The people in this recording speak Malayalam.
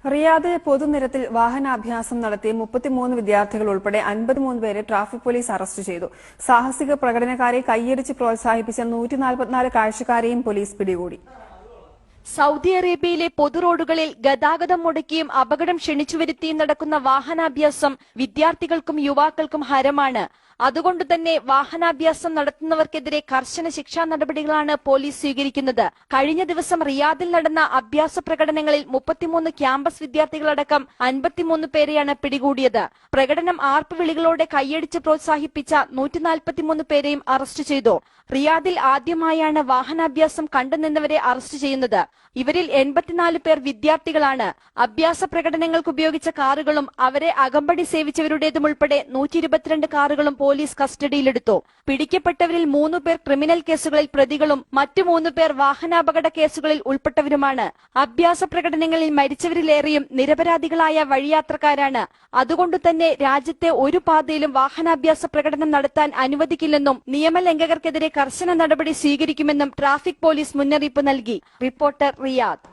റിയാദിലെ പൊതുനിരത്തിൽ വാഹനാഭ്യാസം നടത്തിയ 33 വിദ്യാർത്ഥികൾ ഉൾപ്പെടെ 53 പേരെ ട്രാഫിക് പോലീസ് അറസ്റ്റ് ചെയ്തു. സാഹസിക പ്രകടനക്കാരെ കൈയടിച്ച് പ്രോത്സാഹിപ്പിച്ച 144 കാഴ്ചക്കാരെയും പോലീസ് പിടികൂടി. സൗദി അറേബ്യയിലെ പൊതുറോഡുകളിൽ ഗതാഗതം മുടക്കിയും അപകടം ക്ഷണിച്ചുവരുത്തിയും നടക്കുന്ന വാഹനാഭ്യാസം വിദ്യാർത്ഥികൾക്കും യുവാക്കൾക്കും ഹരമാണ്. അതുകൊണ്ടുതന്നെ വാഹനാഭ്യാസം നടത്തുന്നവർക്കെതിരെ കർശന ശിക്ഷാ നടപടികളാണ് പോലീസ് സ്വീകരിക്കുന്നത്. കഴിഞ്ഞ ദിവസം റിയാദിൽ നടന്ന അഭ്യാസ പ്രകടനങ്ങളിൽ 33 ക്യാമ്പസ് വിദ്യാർത്ഥികളടക്കം 53 പേരെയാണ് പിടികൂടിയത്. പ്രകടനം ആർപ്പുവിളികളോടെ കൈയടിച്ച് പ്രോത്സാഹിപ്പിച്ച 143 പേരെയും അറസ്റ്റ് ചെയ്തു. റിയാദിൽ ആദ്യമായാണ് വാഹനാഭ്യാസം കണ്ടുനിന്നവരെ അറസ്റ്റ് ചെയ്യുന്നത്. ഇവരിൽ 84 പേർ വിദ്യാർത്ഥികളാണ്. അഭ്യാസ പ്രകടനങ്ങൾക്ക് ഉപയോഗിച്ച കാറുകളും അവരെ അകമ്പടി സേവിച്ചവരുടേതും ഉൾപ്പെടെ 122 കാറുകളും പോലീസ് കസ്റ്റഡിയിലെടുത്തു. പിടിക്കപ്പെട്ടവരിൽ 3 പേർ ക്രിമിനൽ കേസുകളിൽ പ്രതികളും മറ്റു 3 പേർ വാഹനാപകട കേസുകളിൽ ഉൾപ്പെട്ടവരുമാണ്. അഭ്യാസ പ്രകടനങ്ങളിൽ മരിച്ചവരിലേറെയും നിരപരാധികളായ വഴിയാത്രക്കാരാണ്. അതുകൊണ്ടുതന്നെ രാജ്യത്തെ ഒരു പാതയിലും വാഹനാഭ്യാസ പ്രകടനം നടത്താൻ അനുവദിക്കില്ലെന്നും നിയമലംഘകർക്കെതിരെ കർശന നടപടി സ്വീകരിക്കുമെന്നും ട്രാഫിക് പോലീസ് മുന്നറിയിപ്പ് നൽകി. Reporter Riyadh.